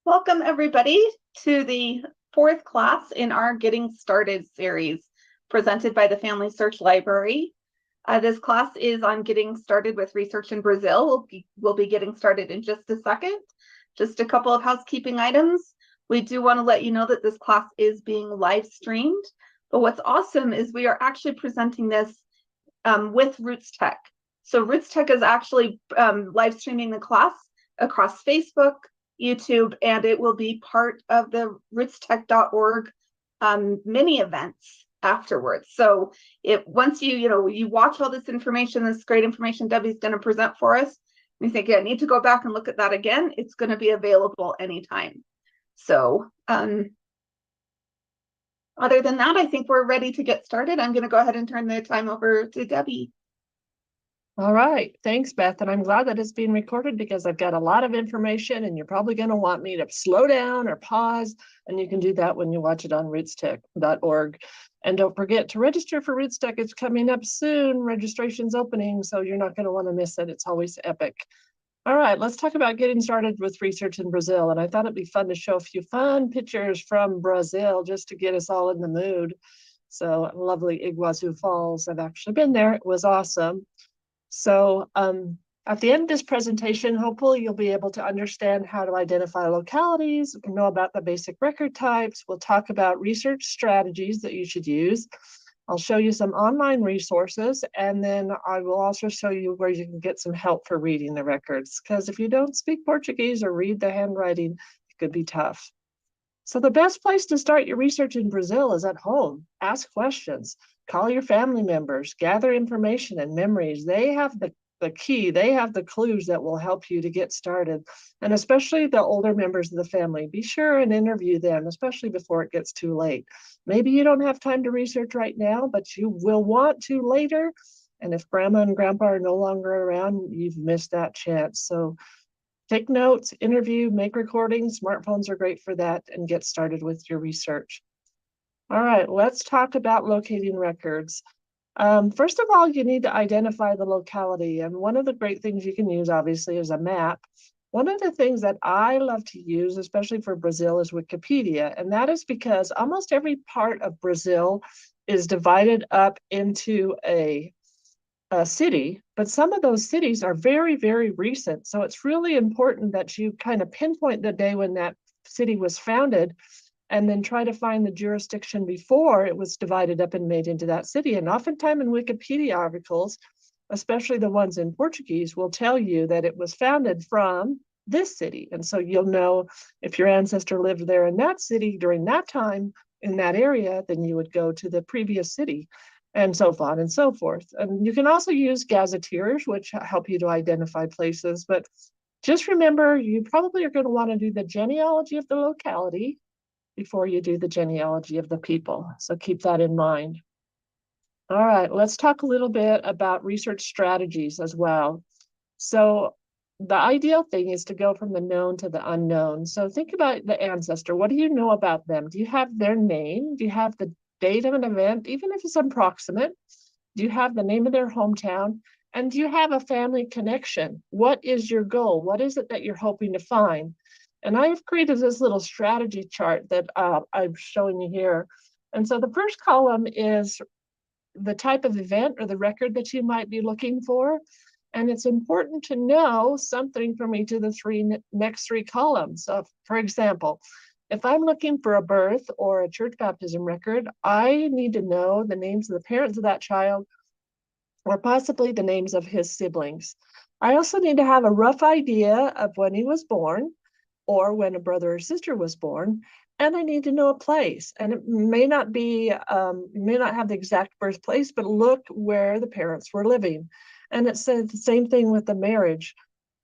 Welcome everybody to the fourth class in our Getting Started series presented by the Family Search Library. This class is on getting started with research in Brazil. We'll be getting started in just a second. Just a couple of housekeeping items. We do want to let you know that this class is being live streamed, but what's awesome is we are actually presenting this with Roots Tech. So Roots Tech is actually live streaming the class across Facebook, YouTube, and it will be part of the rootstech.org mini events afterwards. So once you watch all this information, this great information Debbie's going to present for us, and you think, yeah, I need to go back and look at that again, it's going to be available anytime. So other than that, I think we're ready to get started. I'm going to go ahead and turn the time over to Debbie. All right, thanks, Beth. And I'm glad that it's being recorded because I've got a lot of information and you're probably going to want me to slow down or pause. And you can do that when you watch it on rootstech.org. And don't forget to register for Roots Tech. It's coming up soon. Registration's opening, so you're not going to want to miss it. It's always epic. All right, let's talk about getting started with research in Brazil. And I thought it'd be fun to show a few fun pictures from Brazil just to get us all in the mood. So lovely Iguazu Falls. I've actually been there. It was awesome. So at the end of this presentation, hopefully you'll be able to understand how to identify localities, know about the basic record types. We'll talk about research strategies that you should use. I'll show you some online resources, and then I will also show you where you can get some help for reading the records, because if you don't speak Portuguese or read the handwriting, it could be tough. So the best place to start your research in Brazil is at home. Ask questions, call your family members, gather information and memories. They have the key, they have the clues that will help you to get started. And especially the older members of the family, be sure and interview them, especially before it gets too late. Maybe you don't have time to research right now, but you will want to later. And if grandma and grandpa are no longer around, you've missed that chance. So take notes, interview, make recordings. Smartphones are great for that, and get started with your research. All right, let's talk about locating records. First of all, you need to identify the locality. And one of the great things you can use, obviously, is a map. One of the things that I love to use, especially for Brazil, is Wikipedia. And that is because almost every part of Brazil is divided up into a city, but some of those cities are very, very recent. So it's really important that you kind of pinpoint the day when that city was founded and then try to find the jurisdiction before it was divided up and made into that city. And oftentimes in Wikipedia articles, especially the ones in Portuguese, will tell you that it was founded from this city. And so you'll know if your ancestor lived there in that city during that time in that area, then you would go to the previous city, and so on and so forth. And you can also use gazetteers, which help you to identify places. But just remember, you probably are going to want to do the genealogy of the locality before you do the genealogy of the people. So keep that in mind. All right, let's talk a little bit about research strategies as well. So the ideal thing is to go from the known to the unknown. So think about the ancestor. What do you know about them? Do you have their name? Do you have the date of an event, even if it's approximate? Do you have the name of their hometown? And do you have a family connection? What is your goal? What is it that you're hoping to find? And I have created this little strategy chart that I'm showing you here. And so the first column is the type of event or the record that you might be looking for. And it's important to know something from each of the next three columns. So for example, if I'm looking for a birth or a church baptism record, I need to know the names of the parents of that child, or possibly the names of his siblings. I also need to have a rough idea of when he was born, or when a brother or sister was born, and I need to know a place. And it may not be, may not have the exact birthplace, but look where the parents were living. And it says the same thing with the marriage.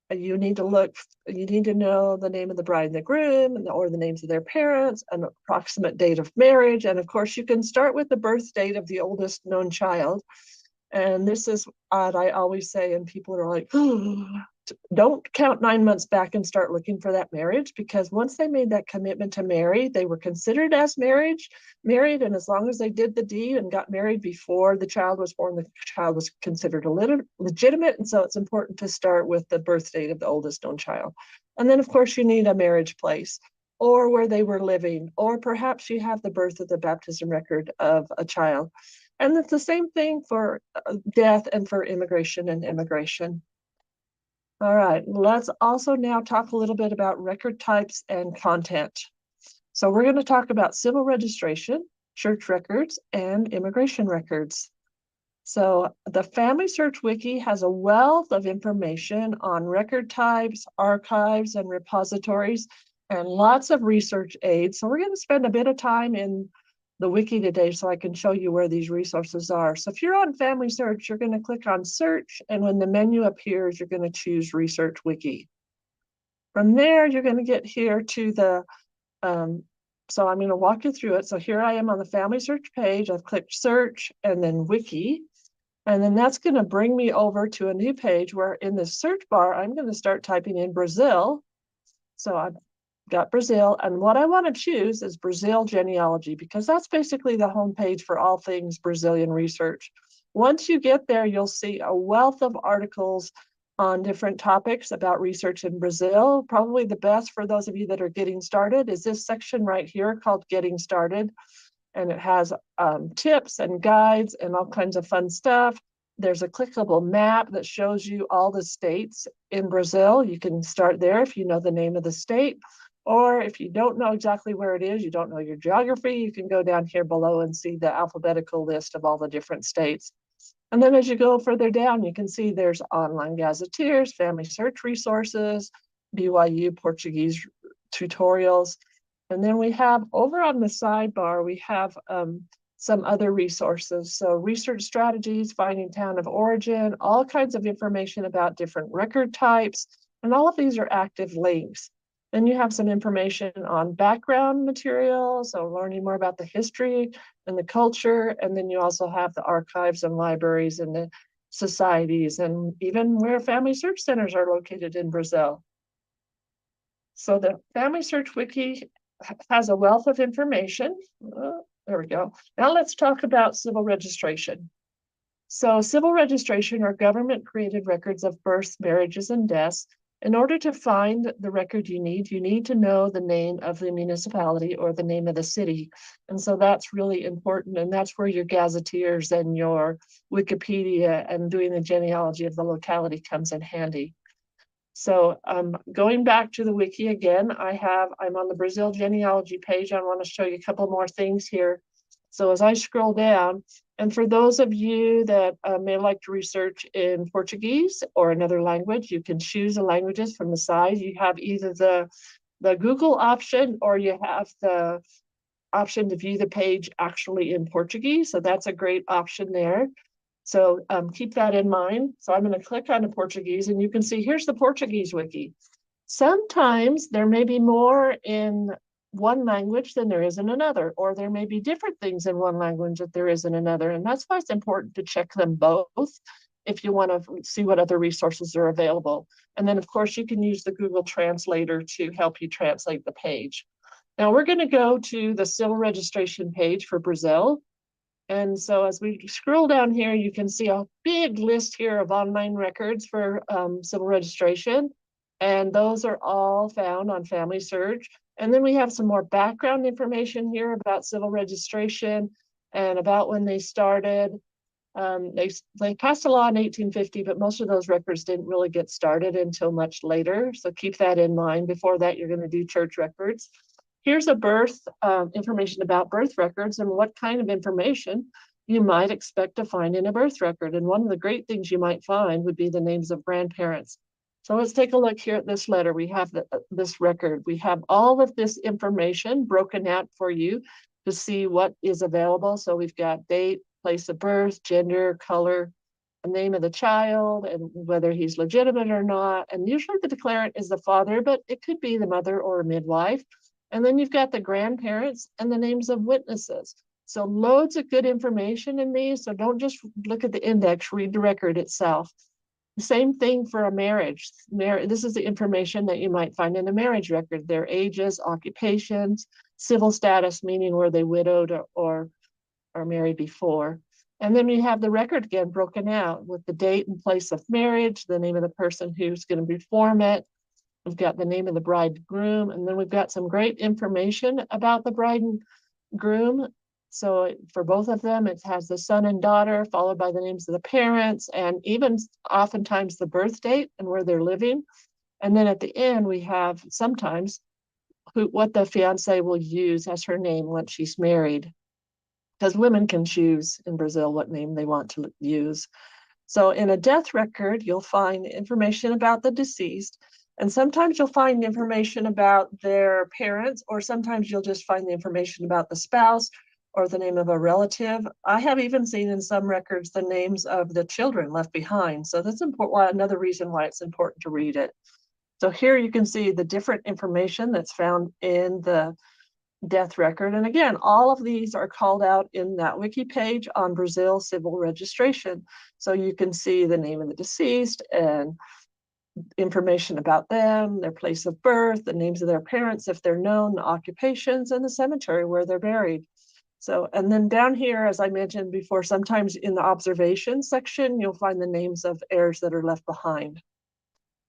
You need to know the name of the bride and the groom, or the names of their parents, an approximate date of marriage. And of course, you can start with the birth date of the oldest known child. And this is what I always say, and people are like, oh, don't count 9 months back and start looking for that marriage, because once they made that commitment to marry, they were considered as married. And as long as they did the deed and got married before the child was born, the child was considered legitimate. And so it's important to start with the birth date of the oldest known child. And then, of course, you need a marriage place. or where they were living, or perhaps you have the birth of the baptism record of a child. And it's the same thing for death and for immigration and immigration. All right, let's also now talk a little bit about record types and content. So we're going to talk about civil registration, church records, and immigration records. So the Family Search Wiki has a wealth of information on record types, archives, and repositories, and lots of research aids. So we're going to spend a bit of time in the wiki today so I can show you where these resources are. So if you're on Family Search, you're going to click on Search, and when the menu appears, you're going to choose Research Wiki. From there, you're going to get here to the, so I'm going to walk you through it. So here I am on the Family Search page. I've clicked Search and then Wiki. And then that's going to bring me over to a new page where in the search bar, I'm going to start typing in Brazil. So I've got Brazil. And what I want to choose is Brazil genealogy, because that's basically the homepage for all things Brazilian research. Once you get there, you'll see a wealth of articles on different topics about research in Brazil. Probably the best for those of you that are getting started is this section right here called Getting Started. And it has tips and guides and all kinds of fun stuff. There's a clickable map that shows you all the states in Brazil. You can start there if you know the name of the state, or if you don't know exactly where it is, you don't know your geography, you can go down here below and see the alphabetical list of all the different states. And then as you go further down, you can see there's online gazetteers, family search resources, BYU Portuguese tutorials. And then we have over on the sidebar, we have some other resources. So research strategies, finding town of origin, all kinds of information about different record types. And all of these are active links. Then you have some information on background material, so learning more about the history and the culture. And then you also have the archives and libraries and the societies and even where family search centers are located in Brazil. So the Family Search Wiki has a wealth of information. There we go. Now let's talk about civil registration. So civil registration are government-created records of births, marriages, and deaths. In order to find the record you need to know the name of the municipality or the name of the city. And so that's really important. And that's where your gazetteers and your Wikipedia and doing the genealogy of the locality comes in handy. So going back to the wiki again, I'm on the Brazil genealogy page. I want to show you a couple more things here. So as I scroll down, and for those of you that may like to research in Portuguese or another language, you can choose the languages from the side. You have either the Google option or you have the option to view the page actually in Portuguese. So that's a great option there. So keep that in mind. So I'm going to click on the Portuguese and you can see here's the Portuguese wiki. Sometimes there may be more in one language than there is in another, or there may be different things in one language that there is in another. And that's why it's important to check them both if you want to see what other resources are available. And then of course you can use the Google Translator to help you translate the page. Now we're going to go to the civil registration page for Brazil. And so as we scroll down here, you can see a big list here of online records for civil registration. And those are all found on Family Search. And then we have some more background information here about civil registration and about when they started. They passed a law in 1850, but most of those records didn't really get started until much later. So keep that in mind. Before that, you're going to do church records. Here's a birth information about birth records and what kind of information you might expect to find in a birth record. And one of the great things you might find would be the names of grandparents. So let's take a look here at this letter. We have this record. We have all of this information broken out for you to see what is available. So we've got date, place of birth, gender, color, the name of the child, and whether he's legitimate or not. And usually the declarant is the father, but it could be the mother or a midwife. And then you've got the grandparents and the names of witnesses. So loads of good information in these. So don't just look at the index, read the record itself. The same thing for a marriage. This is the information that you might find in a marriage record, their ages, occupations, civil status, meaning were they widowed or married before. And then we have the record again broken out with the date and place of marriage, the name of the person who's going to perform it, We've got the name of the bridegroom, and then we've got some great information about the bride and groom. So for both of them, it has the son and daughter, followed by the names of the parents, and even oftentimes the birth date and where they're living. And then at the end, we have sometimes what the fiance will use as her name once she's married, because women can choose in Brazil what name they want to use. So in a death record, you'll find information about the deceased, and sometimes you'll find information about their parents, or sometimes you'll just find the information about the spouse or the name of a relative. I have even seen in some records the names of the children left behind. So that's important. Another reason why it's important to read it. So here you can see the different information that's found in the death record. And again, all of these are called out in that wiki page on Brazil civil registration. So you can see the name of the deceased and information about them, their place of birth, the names of their parents if they're known, the occupations, and the cemetery where they're buried. So, and then down here, as I mentioned before, sometimes in the observation section, you'll find the names of heirs that are left behind.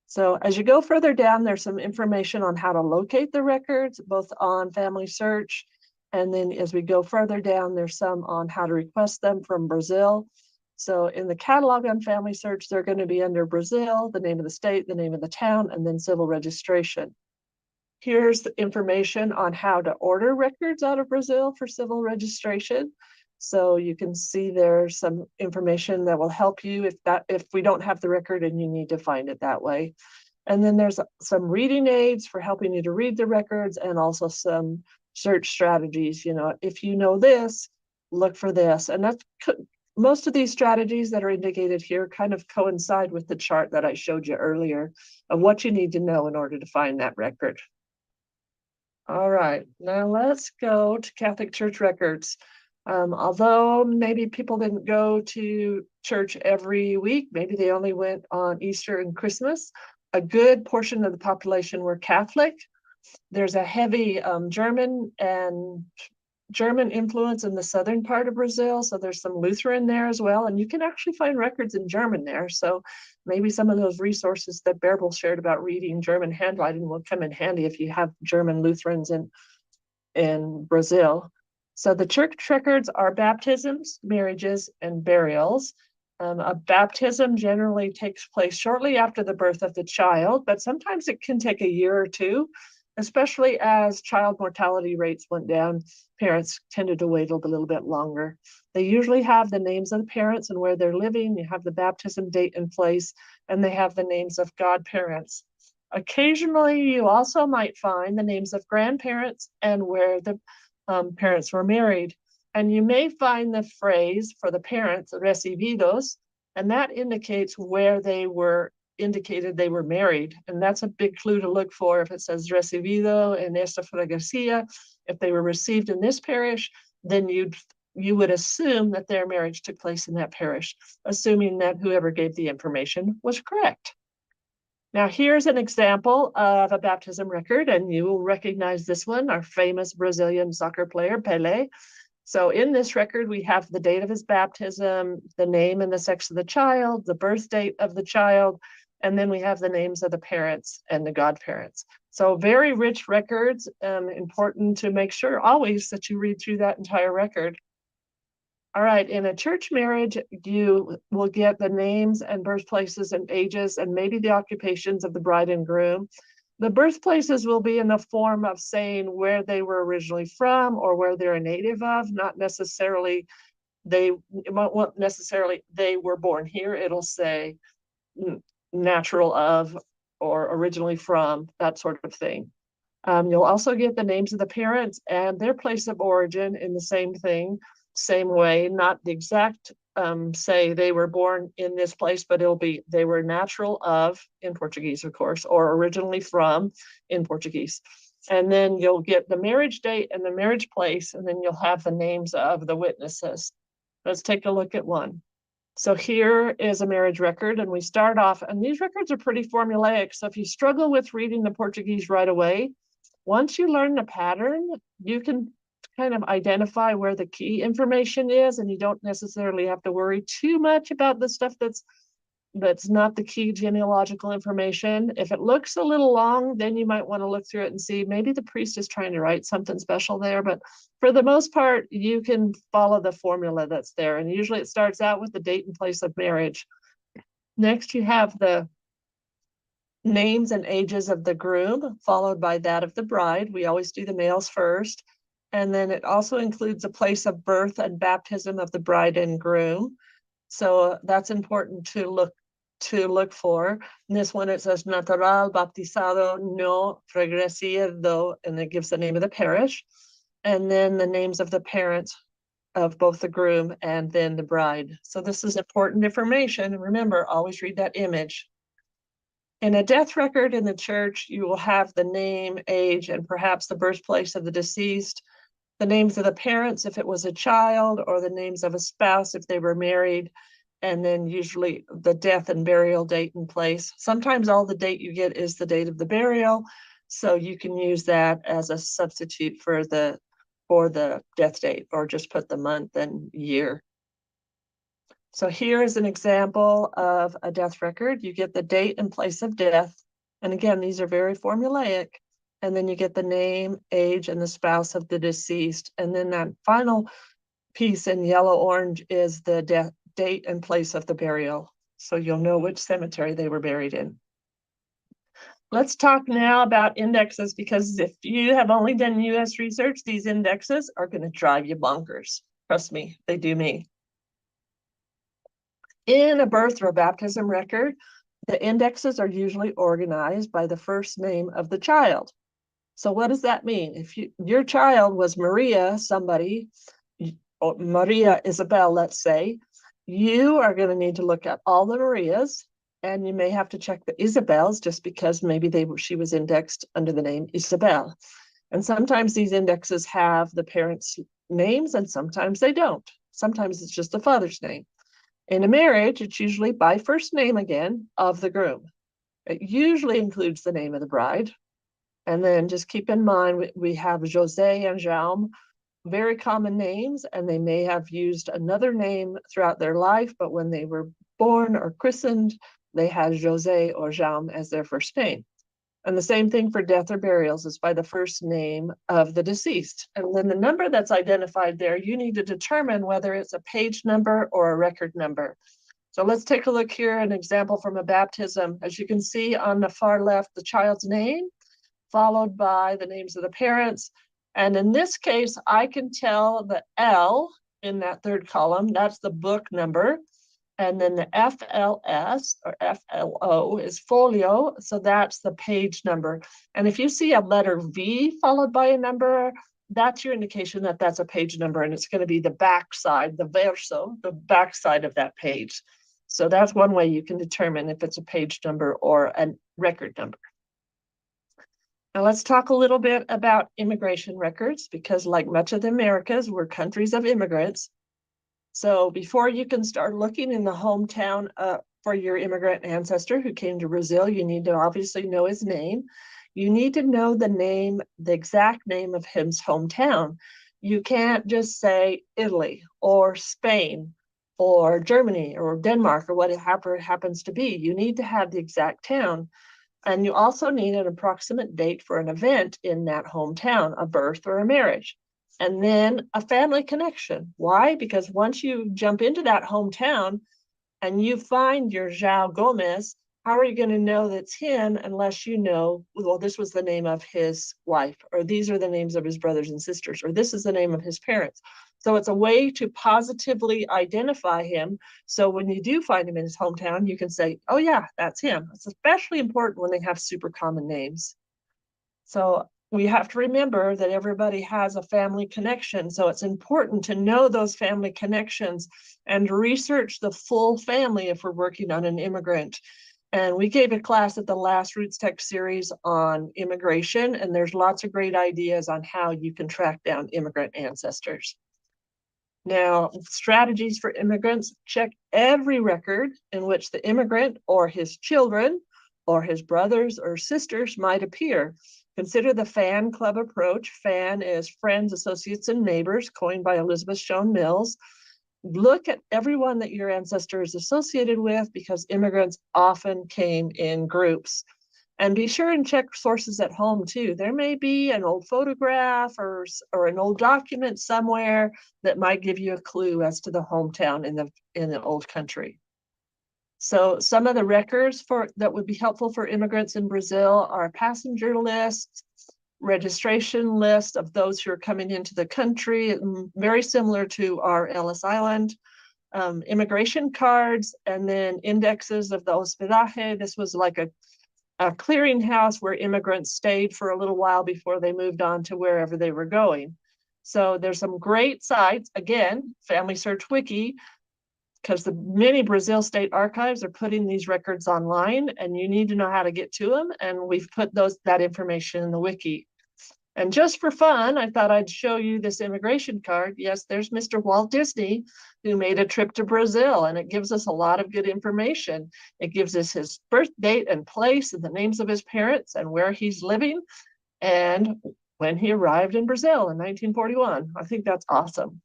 So as you go further down, there's some information on how to locate the records, both on Family Search. And then as we go further down, there's some on how to request them from Brazil. So in the catalog on Family Search, they're going to be under Brazil, the name of the state, the name of the town, and then civil registration. Here's the information on how to order records out of Brazil for civil registration. So you can see there's some information that will help you if we don't have the record and you need to find it that way. And then there's some reading aids for helping you to read the records, and also some search strategies. You know, if you know this, look for this. And that's most of these strategies that are indicated here kind of coincide with the chart that I showed you earlier of what you need to know in order to find that record. All right, now let's go to Catholic Church records. Although maybe people didn't go to church every week, maybe they only went on Easter and Christmas, a good portion of the population were Catholic. There's a heavy German influence in the southern part of Brazil, so there's some Lutheran there as well, and you can actually find records in German there. So maybe some of those resources that Bärbel shared about reading German handwriting will come in handy if you have German Lutherans in Brazil. So the church records are baptisms, marriages, and burials. A baptism generally takes place shortly after the birth of the child, but sometimes it can take a year or two, especially as child mortality rates went down. Parents tended to wait a little bit longer. They usually have the names of the parents and where they're living. You have the baptism date in place, and they have the names of godparents. Occasionally, you also might find the names of grandparents and where the parents were married. And you may find the phrase for the parents, recibidos, and that indicates where they were indicated they were married. And that's a big clue to look for. If it says recibido en esta freguesia, if they were received in this parish, then you would assume that their marriage took place in that parish, assuming that whoever gave the information was correct. Now, here's an example of a baptism record, and you will recognize this one, our famous Brazilian soccer player, Pelé. So in this record, we have the date of his baptism, the name and the sex of the child, the birth date of the child, and then we have the names of the parents and the godparents. So very rich records, important to make sure always that you read through that entire record. All right, in a church marriage, you will get the names and birthplaces and ages and maybe the occupations of the bride and groom. The birthplaces will be in the form of saying where they were originally from or where they're a native of, not necessarily they were born here. It'll say natural of or originally from, that sort of thing. You'll also get the names of the parents and their place of origin in the same way, not the exact say they were born in this place, but it'll be they were natural of, in Portuguese, of course, or originally from, in Portuguese. And then you'll get the marriage date and the marriage place, and then you'll have the names of the witnesses. Let's take a look at one. So here is a marriage record, and we start off, and these records are pretty formulaic. So if you struggle with reading the Portuguese right away, once you learn the pattern, you can kind of identify where the key information is, and you don't necessarily have to worry too much about the stuff that's That's not the key genealogical information. If it looks a little long, then you might want to look through it and see maybe the priest is trying to write something special there. But for the most part, you can follow the formula that's there. And usually it starts out with the date and place of marriage. Next, you have the names and ages of the groom, followed by that of the bride. We always do the males first. And then it also includes the place of birth and baptism of the bride and groom. So that's important to look for. In this one, it says natural baptizado no regresido, and it gives the name of the parish. And then the names of the parents of both the groom and then the bride. So this is important information. And remember, always read that image. In a death record in the church, you will have the name, age, and perhaps the birthplace of the deceased, the names of the parents if it was a child, or the names of a spouse if they were married, and then usually the death and burial date and place. Sometimes all the date you get is the date of the burial, so you can use that as a substitute for the death date, or just put the month and year. So here is an example of a death record. You get the date and place of death. And again, these are very formulaic. And then you get the name, age, and the spouse of the deceased. And then that final piece in yellow-orange is the date and place of the burial. So you'll know which cemetery they were buried in. Let's talk now about indexes, because if you have only done US research, these indexes are going to drive you bonkers. Trust me, they do me. In a birth or a baptism record, the indexes are usually organized by the first name of the child. So what does that mean? If your child was Maria somebody, or Maria Isabel, let's say, you are going to need to look at all the Marias, and you may have to check the Isabels just because maybe she was indexed under the name Isabel. And sometimes these indexes have the parents' names and sometimes they don't. Sometimes it's just the father's name. In a marriage, it's usually by first name again of the groom. It usually includes the name of the bride. And then just keep in mind, we have José and Jaume, very common names, and they may have used another name throughout their life, but when they were born or christened, they had José or Jaume as their first name. And the same thing for death or burials is by the first name of the deceased. And then the number that's identified there, you need to determine whether it's a page number or a record number. So let's take a look here, an example from a baptism. As you can see on the far left, the child's name, followed by the names of the parents. And in this case, I can tell the L in that third column, that's the book number. And then the FLS or FLO is folio, so that's the page number. And if you see a letter V followed by a number, that's your indication that that's a page number, and it's going to be the back side, the verso, the back side of that page. So that's one way you can determine if it's a page number or a record number. Now let's talk a little bit about immigration records, because like much of the Americas, we're countries of immigrants. So before you can start looking in the hometown for your immigrant ancestor who came to Brazil, you need to obviously know his name. You need to know the name, the exact name of his hometown. You can't just say Italy or Spain or Germany or Denmark or whatever it happens to be. You need to have the exact town. And you also need an approximate date for an event in that hometown, a birth or a marriage. And then a family connection. Why? Because once you jump into that hometown and you find your João Gomes, how are you going to know that's him unless you know, well, this was the name of his wife, or these are the names of his brothers and sisters, or this is the name of his parents. So it's a way to positively identify him. So when you do find him in his hometown, you can say, oh yeah, that's him. It's especially important when they have super common names. So we have to remember that everybody has a family connection. So it's important to know those family connections and research the full family if we're working on an immigrant. And we gave a class at the last Roots Tech series on immigration, and there's lots of great ideas on how you can track down immigrant ancestors. Now, strategies for immigrants: check every record in which the immigrant or his children or his brothers or sisters might appear. Consider the FAN club approach. FAN is Friends, Associates, and Neighbors, coined by Elizabeth Shown Mills. look at everyone that your ancestor is associated with, because immigrants often came in groups. And be sure and check sources at home too. There may be an old photograph or an old document somewhere that might give you a clue as to the hometown in the old country. So some of the records that would be helpful for immigrants in Brazil are passenger lists, registration list of those who are coming into the country, very similar to our Ellis Island, immigration cards, and then indexes of the hospedaje. This was like a clearinghouse where immigrants stayed for a little while before they moved on to wherever they were going. So there's some great sites. Again, Family Search Wiki, because the many Brazil state archives are putting these records online, and you need to know how to get to them. And we've put that information in the wiki. And just for fun, I thought I'd show you this immigration card. Yes, there's Mr. Walt Disney, who made a trip to Brazil, and it gives us a lot of good information. It gives us his birth date and place and the names of his parents and where he's living and when he arrived in Brazil in 1941. I think that's awesome.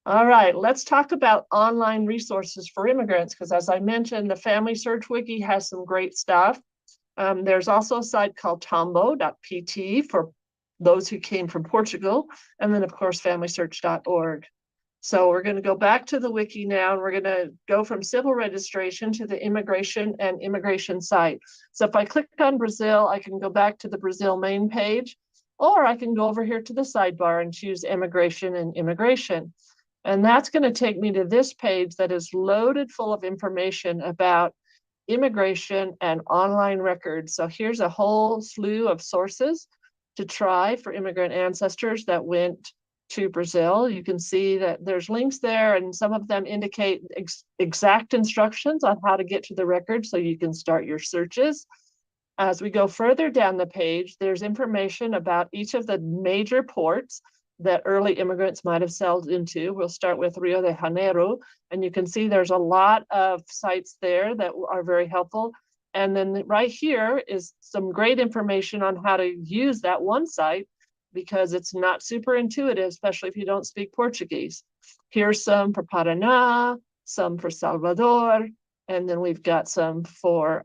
All right, let's talk about online resources for immigrants, because as I mentioned, the Family Search Wiki has some great stuff. There's also a site called Tombo.pt for those who came from Portugal, and then of course familysearch.org. So we're going to go back to the wiki now, and we're going to go from civil registration to the immigration site. So if I click on Brazil, I can go back to the Brazil main page, or I can go over here to the sidebar and choose immigration and immigration. And that's going to take me to this page that is loaded full of information about immigration and online records. So here's a whole slew of sources to try for immigrant ancestors that went to Brazil. You can see that there's links there, and some of them indicate exact instructions on how to get to the record so you can start your searches. As we go further down the page, there's information about each of the major ports that early immigrants might have sailed into. We'll start with Rio de Janeiro, and you can see there's a lot of sites there that are very helpful. And then right here is some great information on how to use that one site, because it's not super intuitive, especially if you don't speak Portuguese. Here's some for Paraná, some for Salvador, and then we've got some for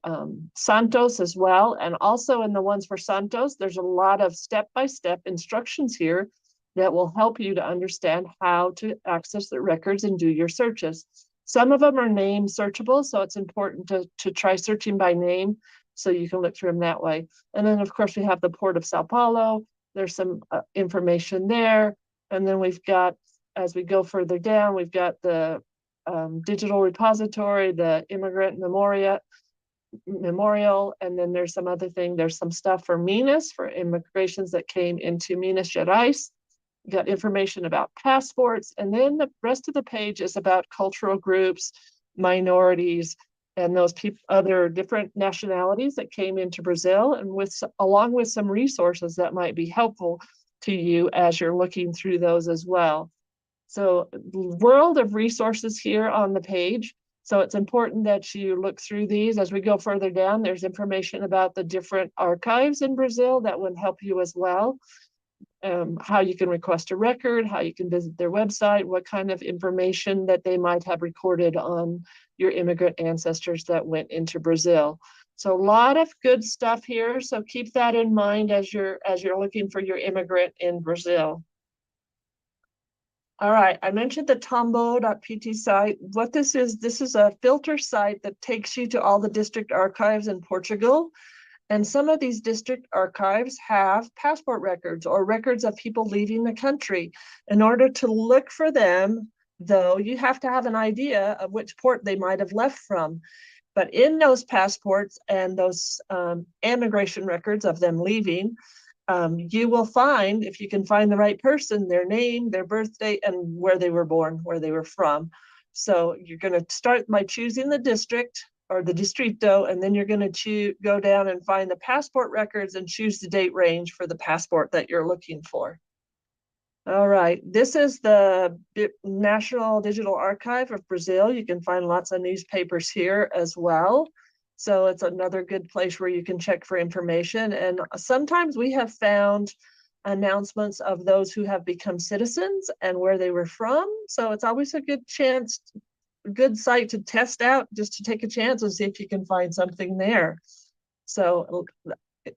Santos as well. And also in the ones for Santos, there's a lot of step-by-step instructions here that will help you to understand how to access the records and do your searches. Some of them are name searchable, so it's important to try searching by name so you can look through them that way. And then of course we have the Port of Sao Paulo. There's some information there. And then we've got, as we go further down, we've got the digital repository, the immigrant memorial, and then there's some other thing. There's some stuff for Minas, for immigrations that came into Minas Gerais. Got information about passports, and then the rest of the page is about cultural groups, minorities, and those other different nationalities that came into Brazil, and along with some resources that might be helpful to you as you're looking through those as well. So world of resources here on the page. So it's important that you look through these. As we go further down, there's information about the different archives in Brazil that would help you as well. How you can request a record, how you can visit their website, what kind of information that they might have recorded on your immigrant ancestors that went into Brazil. So a lot of good stuff here. So keep that in mind as you're looking for your immigrant in Brazil. All right, I mentioned the Tombo.pt site. What this is a filter site that takes you to all the district archives in Portugal. And some of these district archives have passport records or records of people leaving the country. In order to look for them, though, you have to have an idea of which port they might have left from. But in those passports and those immigration records of them leaving, you will find, if you can find the right person, their name, their birth date, and where they were born, where they were from. So you're going to start by choosing the district or the distrito, and then you're going to go down and find the passport records and choose the date range for the passport that you're looking for. All right, this is the National Digital Archive of Brazil. You can find lots of newspapers here as well. So it's another good place where you can check for information. And sometimes we have found announcements of those who have become citizens and where they were from. So it's always a good chance, good site to test out, just to take a chance and see if you can find something there. So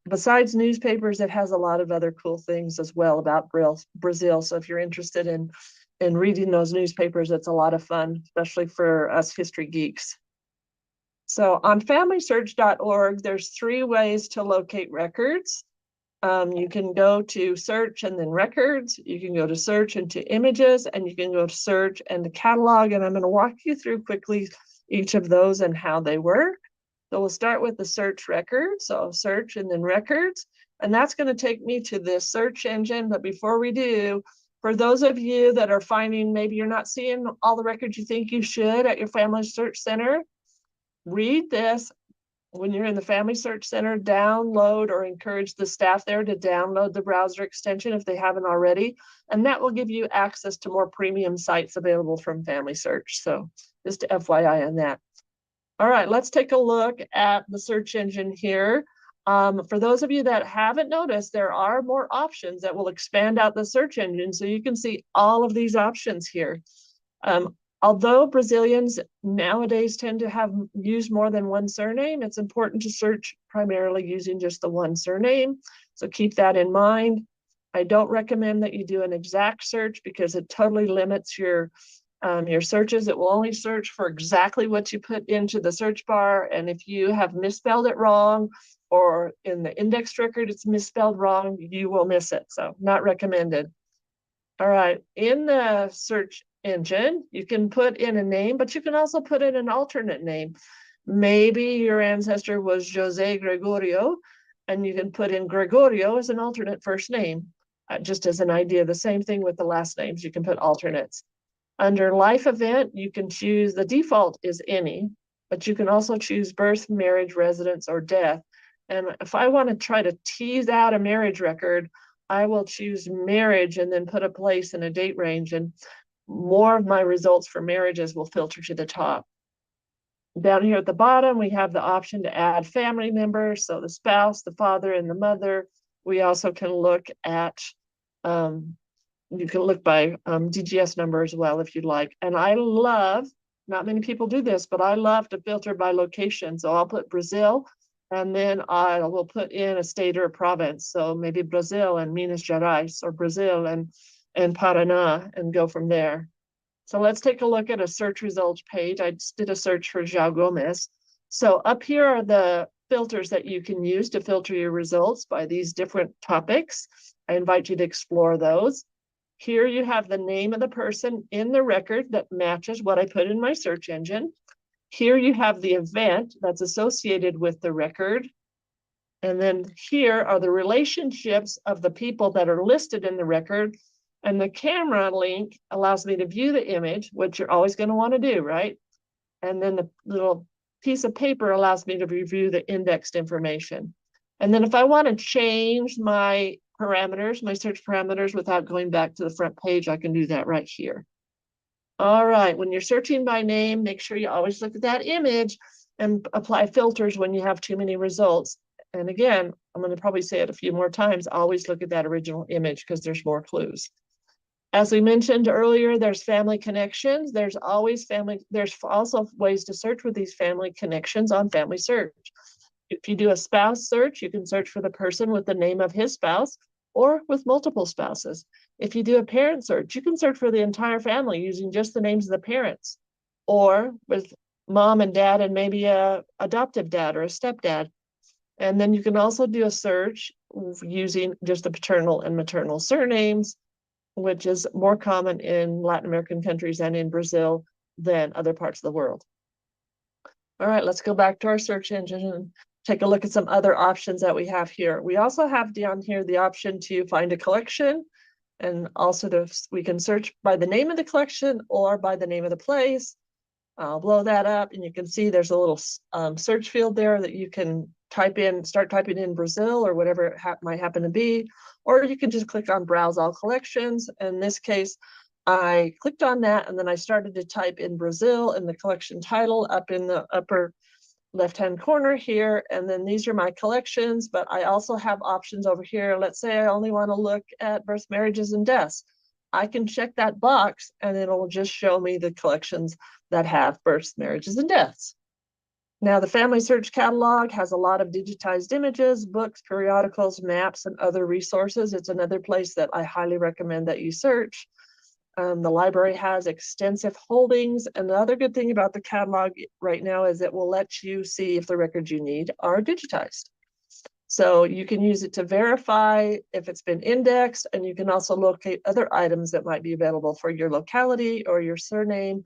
besides newspapers, it has a lot of other cool things as well about Brazil. So if you're interested in reading those newspapers, it's a lot of fun, especially for us history geeks. So on FamilySearch.org, there's 3 ways to locate records. You can go to search and then records. You can go to search into images, and you can go to search and the catalog. And I'm going to walk you through quickly each of those and how they work. So we'll start with the search record. So search and then records. And that's going to take me to this search engine. But before we do, for those of you that are finding maybe you're not seeing all the records you think you should at your Family Search Center, read this. When you're in the Family Search Center, download or encourage the staff there to download the browser extension if they haven't already. And that will give you access to more premium sites available from Family Search. So just FYI on that. All right, let's take a look at the search engine here. For those of you that haven't noticed, there are more options that will expand out the search engine. So you can see all of these options here. Although Brazilians nowadays tend to use more than one surname, it's important to search primarily using just the one surname. So keep that in mind. I don't recommend that you do an exact search because it totally limits your searches. It will only search for exactly what you put into the search bar. And if you have misspelled it wrong, or in the index record it's misspelled wrong, you will miss it. So not recommended. All right, in the search engine, you can put in a name, but you can also put in an alternate name. Maybe your ancestor was Jose Gregorio, and you can put in Gregorio as an alternate first name, just as an idea. The same thing with the last names, you can put alternates. Under life event, you can choose, the default is any, but you can also choose birth, marriage, residence, or death. And if I want to try to tease out a marriage record, I will choose marriage and then put a place and a date range, and more of my results for marriages will filter to the top. Down here at the bottom, we have the option to add family members, so the spouse, the father, and the mother. We also can look at, you can look by DGS number as well if you'd like. And I love, not many people do this, but I love to filter by location. So I'll put Brazil, and then I will put in a state or a province. So maybe Brazil and Minas Gerais, or Brazil and Paraná, and go from there. So let's take a look at a search results page. I just did a search for João Gomes. So up here are the filters that you can use to filter your results by these different topics. I invite you to explore those. Here you have the name of the person in the record that matches what I put in my search engine. Here you have the event that's associated with the record. And then here are the relationships of the people that are listed in the record. And the camera link allows me to view the image, which you're always going to want to do, right? And then the little piece of paper allows me to review the indexed information. And then if I want to change my parameters, my search parameters, without going back to the front page, I can do that right here. All right, when you're searching by name, make sure you always look at that image and apply filters when you have too many results. And again, I'm going to probably say it a few more times, always look at that original image because there's more clues. As we mentioned earlier, there's family connections. There's also ways to search with these family connections on Family Search. If you do a spouse search, you can search for the person with the name of his spouse or with multiple spouses. If you do a parent search, you can search for the entire family using just the names of the parents, or with mom and dad and maybe a adoptive dad or a stepdad. And then you can also do a search using just the paternal and maternal surnames, which is more common in Latin American countries and in Brazil than other parts of the world. All right, let's go back to our search engine and take a look at some other options that we have here. We also have down here the option to find a collection, and also we can search by the name of the collection or by the name of the place. I'll blow that up, and you can see there's a little search field there that you can start typing in Brazil or whatever it might happen to be, or you can just click on Browse All Collections. In this case, I clicked on that, and then I started to type in Brazil in the collection title up in the upper left-hand corner here, and then these are my collections, but I also have options over here. Let's say I only want to look at birth, marriages, and deaths. I can check that box and it'll just show me the collections that have births, marriages, and deaths. Now, the Family Search Catalog has a lot of digitized images, books, periodicals, maps, and other resources. It's another place that I highly recommend that you search. The library has extensive holdings, and the other good thing about the catalog right now is it will let you see if the records you need are digitized. So you can use it to verify if it's been indexed, and you can also locate other items that might be available for your locality or your surname.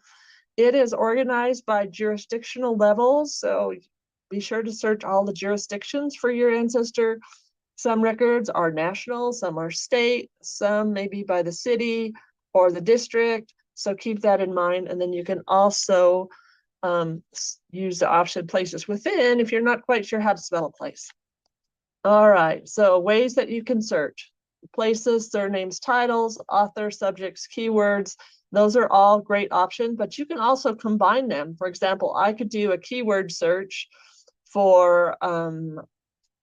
It is organized by jurisdictional levels, so be sure to search all the jurisdictions for your ancestor. Some records are national, some are state, some may be by the city or the district. So keep that in mind. And then you can also use the option places within if you're not quite sure how to spell a place. All right, so ways that you can search: places, surnames, titles, author, subjects, keywords. Those are all great options, but you can also combine them. For example, I could do a keyword search for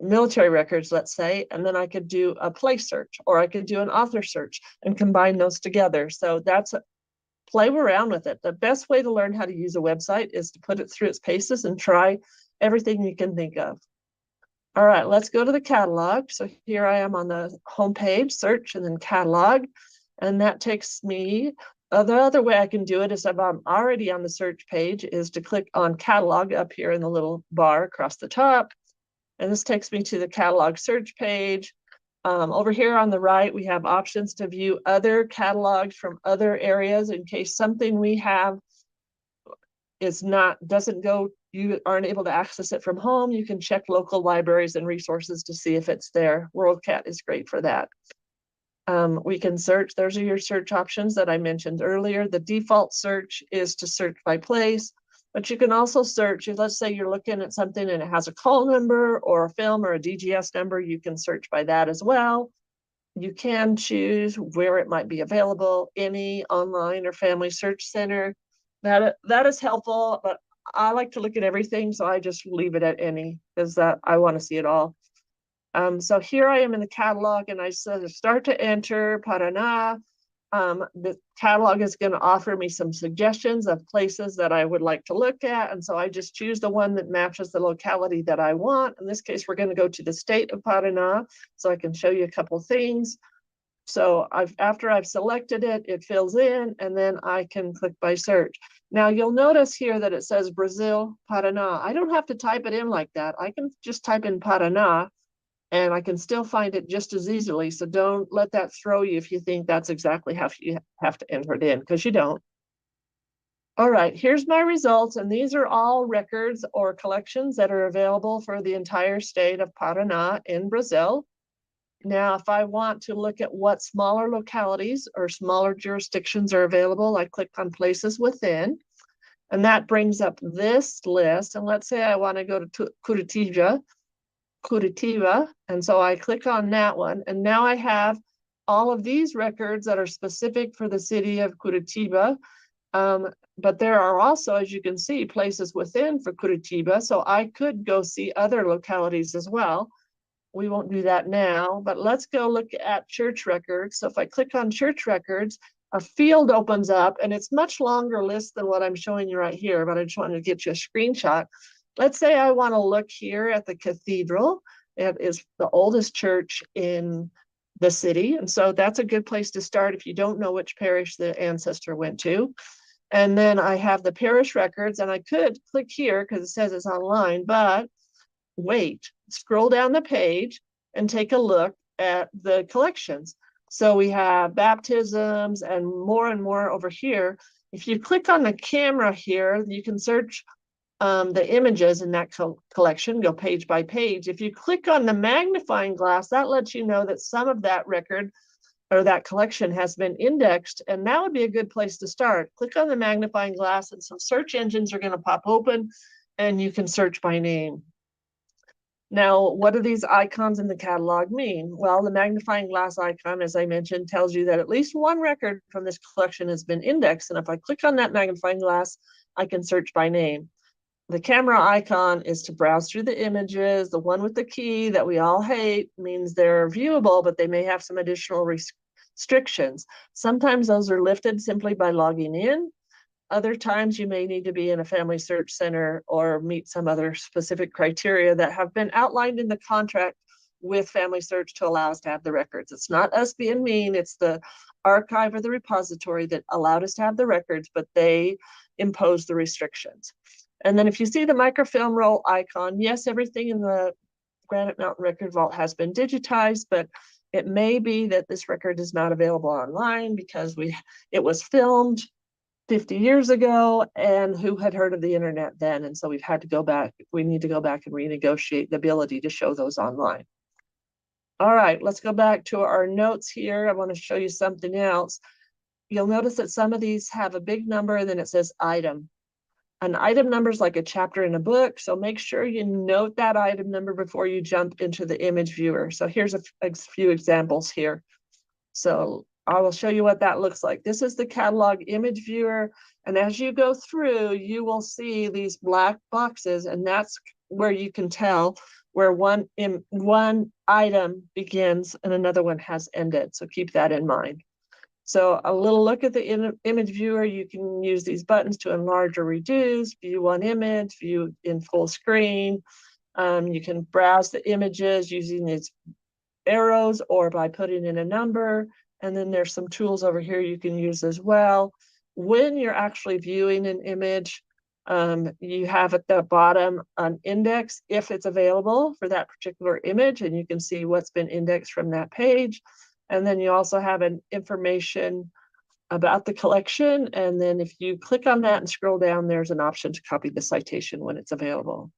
military records, let's say, and then I could do a place search, or I could do an author search and combine those together. So that's play around with it. The best way to learn how to use a website is to put it through its paces and try everything you can think of. All right, let's go to the catalog. So here I am on the home page, search, and then catalog. And that takes me, the other way I can do it is if I'm already on the search page, is to click on catalog up here in the little bar across the top. And this takes me to the catalog search page. Over here on the right, we have options to view other catalogs from other areas in case something we have doesn't go, you aren't able to access it from home. You can check local libraries and resources to see if it's there. WorldCat is great for that. We can search, those are your search options that I mentioned earlier. The default search is to search by place, but you can also search, if let's say you're looking at something and it has a call number or a film or a DGS number, you can search by that as well. You can choose where it might be available, any, online, or family search center. That is helpful, but I like to look at everything, so I just leave it at any, because that I want to see it all. So here I am in the catalog, and I said start to enter Paraná. The catalog is going to offer me some suggestions of places that I would like to look at, and so I just choose the one that matches the locality that I want. In this case, we're going to go to the state of Paraná, so I can show you a couple things. So after I've selected it, it fills in, and then I can click by search. Now you'll notice here that it says Brazil, Paraná. I don't have to type it in like that. I can just type in Paraná, and I can still find it just as easily. So don't let that throw you if you think that's exactly how you have to enter it in, because you don't. All right, here's my results, and these are all records or collections that are available for the entire state of Paraná in Brazil. Now, if I want to look at what smaller localities or smaller jurisdictions are available, I click on places within, and that brings up this list. And let's say I want to go to Curitiba, and so I click on that one, and now I have all of these records that are specific for the city of Curitiba. But there are also, as you can see, places within for Curitiba, so I could go see other localities as well. We won't do that now, but let's go look at church records. So if I click on church records, a field opens up, and it's much longer list than what I'm showing you right here, but I just wanted to get you a screenshot. Let's say I want to look here at the cathedral. It is the oldest church in the city, and so that's a good place to start if you don't know which parish the ancestor went to. And then I have the parish records, and I could click here because it says it's online, but wait, scroll down the page and take a look at the collections. So we have baptisms and more over here. If you click on the camera here, you can search the images in that collection, go page by page. If you click on the magnifying glass, that lets you know that some of that record or that collection has been indexed, and that would be a good place to start. Click on the magnifying glass, and some search engines are going to pop open, and you can search by name. Now, what do these icons in the catalog mean? Well, the magnifying glass icon, as I mentioned, tells you that at least one record from this collection has been indexed. And if I click on that magnifying glass, I can search by name. The camera icon is to browse through the images. The one with the key that we all hate means they're viewable, but they may have some additional restrictions. Sometimes those are lifted simply by logging in. Other times you may need to be in a family search center or meet some other specific criteria that have been outlined in the contract with Family Search to allow us to have the records. It's not us being mean, it's the archive or the repository that allowed us to have the records, but they impose the restrictions. And then if you see the microfilm roll icon, yes, everything in the Granite Mountain Record Vault has been digitized, but it may be that this record is not available online because it was filmed 50 years ago, and who had heard of the internet then? And so we've had to go back. We need to go back and renegotiate the ability to show those online. All right, let's go back to our notes here. I want to show you something else. You'll notice that some of these have a big number and then it says item. An item number is like a chapter in a book, so make sure you note that item number before you jump into the image viewer. So here's a few examples here. So I will show you what that looks like. This is the catalog image viewer, and as you go through, you will see these black boxes, and that's where you can tell where one item begins and another one has ended. So keep that in mind. So a little look at the image viewer. You can use these buttons to enlarge or reduce, view one image, view in full screen. You can browse the images using these arrows or by putting in a number. And then there's some tools over here you can use as well. When you're actually viewing an image, you have at the bottom an index if it's available for that particular image, and you can see what's been indexed from that page. And then you also have an information about the collection. And then if you click on that and scroll down, there's an option to copy the citation when it's available.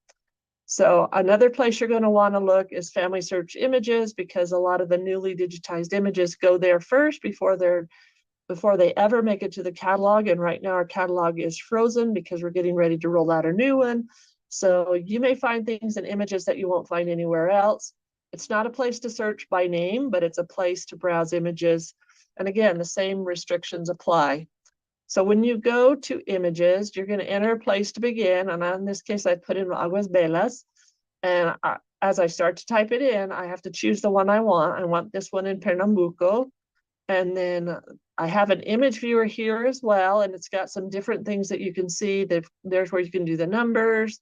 So another place you're going to want to look is Family Search Images, because a lot of the newly digitized images go there first before they ever make it to the catalog. And right now our catalog is frozen because we're getting ready to roll out a new one. So you may find things in images that you won't find anywhere else. It's not a place to search by name, but it's a place to browse images. And again, the same restrictions apply. So when you go to images, you're going to enter a place to begin. And in this case, I put in Aguas Belas. And as I start to type it in, I have to choose the one I want. I want this one in Pernambuco. And then I have an image viewer here as well. And it's got some different things that you can see. There's where you can do the numbers.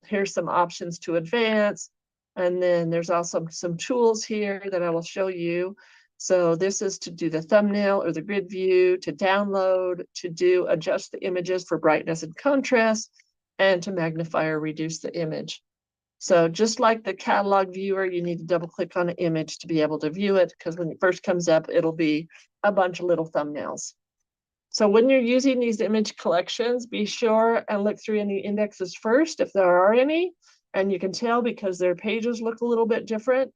Here's some options to advance. And then there's also some tools here that I will show you. So this is to do the thumbnail or the grid view, to download, to adjust the images for brightness and contrast, and to magnify or reduce the image. So just like the catalog viewer, you need to double click on an image to be able to view it, because when it first comes up, it'll be a bunch of little thumbnails. So when you're using these image collections, be sure and look through any indexes first, if there are any, and you can tell because their pages look a little bit different.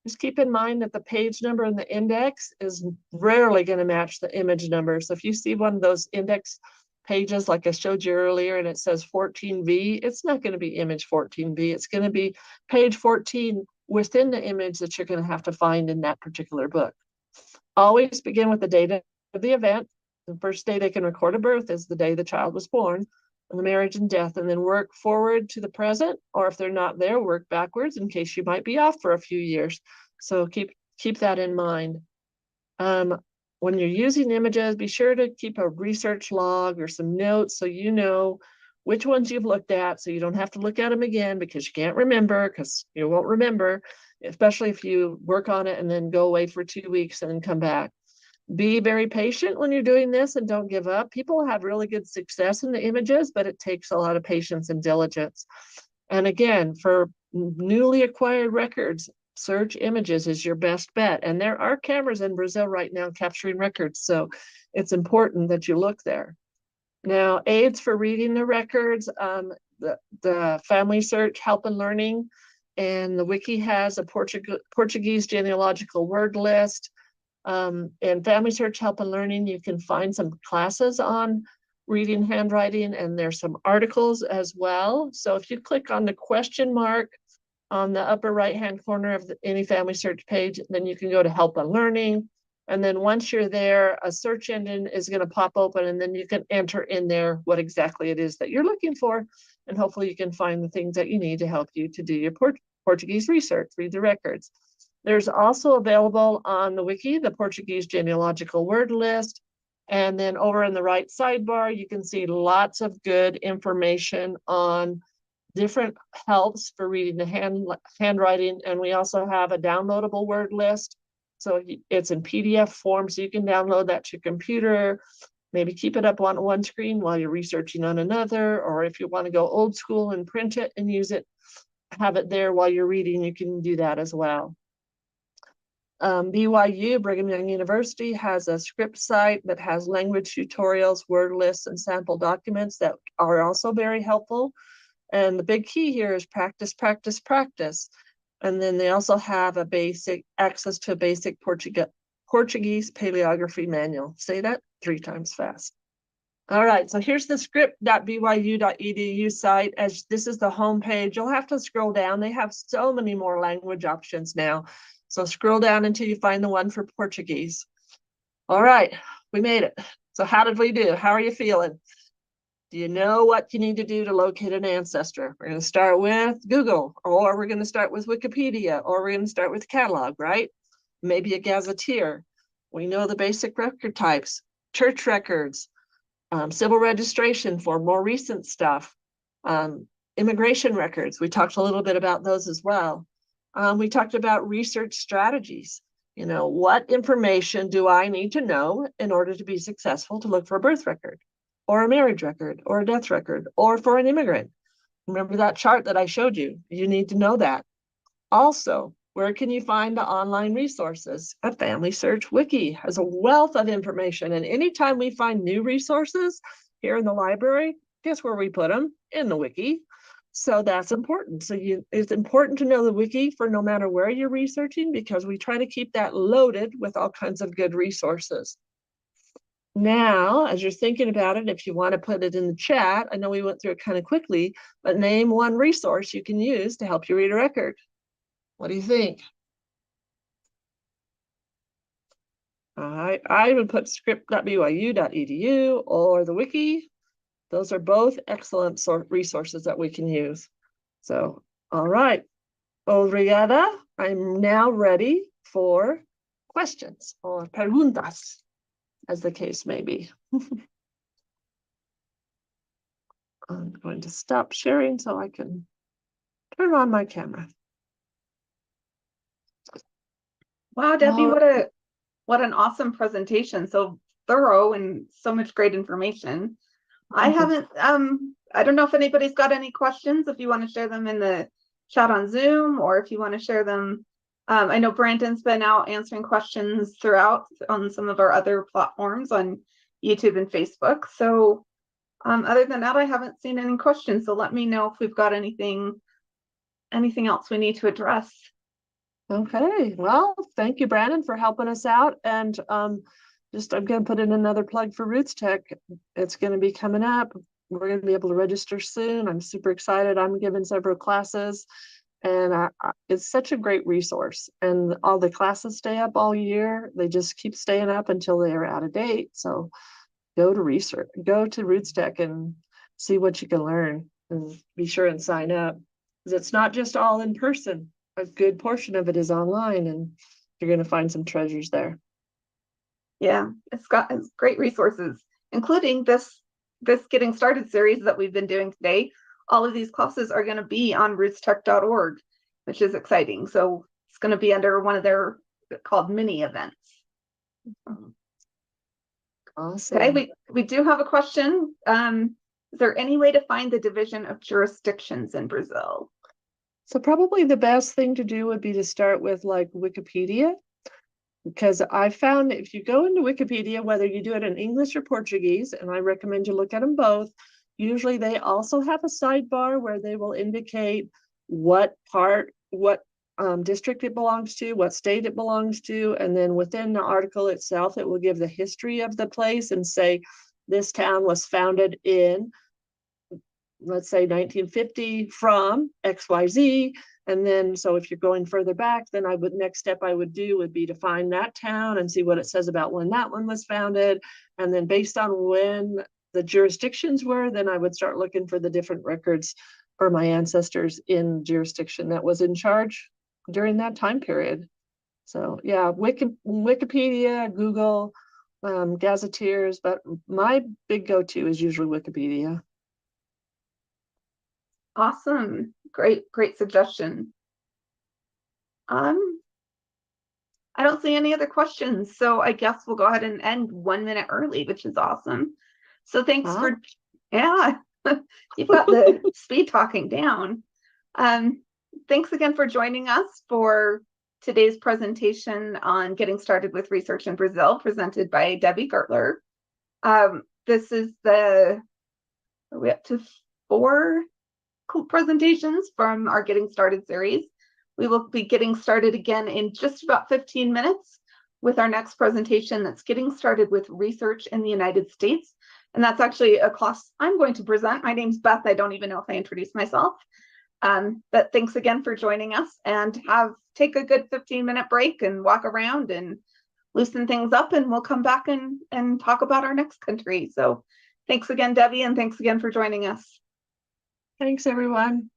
Just keep in mind that the page number in the index is rarely going to match the image number. So if you see one of those index pages like I showed you earlier and it says 14V, it's not going to be image 14V. It's going to be page 14 within the image that you're going to have to find in that particular book. Always begin with the date of the event. The first day they can record a birth is the day the child was born, and the marriage and death, and then work forward to the present, or if they're not there, work backwards in case you might be off for a few years. So keep that in mind. When you're using images, be sure to keep a research log or some notes so you know which ones you've looked at, so you don't have to look at them again because you can't remember, because you won't remember, especially if you work on it and then go away for 2 weeks and then come back. Be very patient when you're doing this and don't give up. People have really good success in the images, but it takes a lot of patience and diligence. And again, for newly acquired records, search images is your best bet. And there are cameras in Brazil right now capturing records, so it's important that you look there. Now, aids for reading the records, the Family Search Help and Learning, and the wiki has a Portuguese genealogical word list. In Family Search Help and Learning, you can find some classes on reading handwriting, and there's some articles as well. So if you click on the question mark on the upper right-hand corner of any Family Search page, then you can go to Help and Learning. And then once you're there, a search engine is going to pop open, and then you can enter in there what exactly it is that you're looking for. and hopefully you can find the things that you need to help you to do your Portuguese research, read the records. There's also available on the wiki, the Portuguese genealogical word list. And then over in the right sidebar, you can see lots of good information on different helps for reading the handwriting. And we also have a downloadable word list. So it's in PDF form, so you can download that to your computer, maybe keep it up on one screen while you're researching on another, or if you want to go old school and print it and use it, have it there while you're reading, you can do that as well. BYU, Brigham Young University, has a script site that has language tutorials, word lists, and sample documents that are also very helpful. And the big key here is practice, practice, practice. And then they also have a basic access to a basic Portuguese paleography manual. Say that 3 times fast. All right, so here's the script.byu.edu site. As this is the home page, you'll have to scroll down. They have so many more language options now. So scroll down until you find the one for Portuguese. All right, we made it. So how did we do? How are you feeling? Do you know what you need to do to locate an ancestor? We're going to start with Google, or we're going to start with Wikipedia, or we're going to start with catalog, right? Maybe a gazetteer. We know the basic record types, church records, civil registration for more recent stuff, immigration records. We talked a little bit about those as well. We talked about research strategies. You know, what information do I need to know in order to be successful to look for a birth record, or a marriage record, or a death record, or for an immigrant? Remember that chart that I showed you? You need to know that. Also, where can you find the online resources? A Family Search Wiki has a wealth of information, and anytime we find new resources here in the library, guess where we put them? In the wiki. So that's important. So it's important to know the wiki for no matter where you're researching, because we try to keep that loaded with all kinds of good resources. Now, as you're thinking about it, if you want to put it in the chat, I know we went through it kind of quickly, but name one resource you can use to help you read a record. What do you think? I would put script.byu.edu or the wiki. Those are both excellent resources that we can use. So, all right. Obrigada. I'm now ready for questions or preguntas, as the case may be. I'm going to stop sharing so I can turn on my camera. Wow, Debbie, what an awesome presentation. So thorough and so much great information. I haven't, I don't know if anybody's got any questions, if you want to share them in the chat on Zoom, or if you want to share them. I know Brandon's been out answering questions throughout on some of our other platforms on YouTube and Facebook. So other than that, I haven't seen any questions. So let me know if we've got anything else we need to address. Okay, well, thank you, Brandon, for helping us out. And I'm going to put in another plug for Roots Tech. It's going to be coming up. We're going to be able to register soon. I'm super excited. I'm giving several classes, and it's such a great resource. And all the classes stay up all year. They just keep staying up until they are out of date. So go to Roots Tech and see what you can learn, and be sure and sign up, because it's not just all in person. A good portion of it is online, and you're going to find some treasures there. Yeah, it's great resources, including this Getting Started series that we've been doing today. All of these classes are going to be on rootstech.org, which is exciting. So it's going to be under one of their called mini events. Awesome. Okay, we do have a question. Is there any way to find the division of jurisdictions in Brazil? So probably the best thing to do would be to start with like Wikipedia, because I found if you go into Wikipedia, whether you do it in English or Portuguese, and I recommend you look at them both, usually they also have a sidebar where they will indicate what district it belongs to, what state it belongs to, and then within the article itself, it will give the history of the place and say, this town was founded in, let's say 1950 from XYZ. And then, so if you're going further back, then next step I would do would be to find that town and see what it says about when that one was founded. And then based on when the jurisdictions were, then I would start looking for the different records for my ancestors in jurisdiction that was in charge during that time period. So yeah, Wikipedia, Google, gazetteers, but my big go-to is usually Wikipedia. Awesome. Great suggestion. I don't see any other questions, so I guess we'll go ahead and end 1 minute early, which is awesome. So thanks Wow. yeah, you've got the speed talking down. Thanks again for joining us for today's presentation on getting started with research in Brazil, presented by Debbie Gertler. This is are we up to 4 presentations from our Getting Started series. We will be getting started again in just about 15 minutes with our next presentation that's getting started with research in the United States. And that's actually a class I'm going to present. My name's Beth. I don't even know if I introduced myself. But thanks again for joining us, and take a good 15-minute break and walk around and loosen things up, and we'll come back and talk about our next country. So thanks again, Debbie, and thanks again for joining us. Thanks, everyone.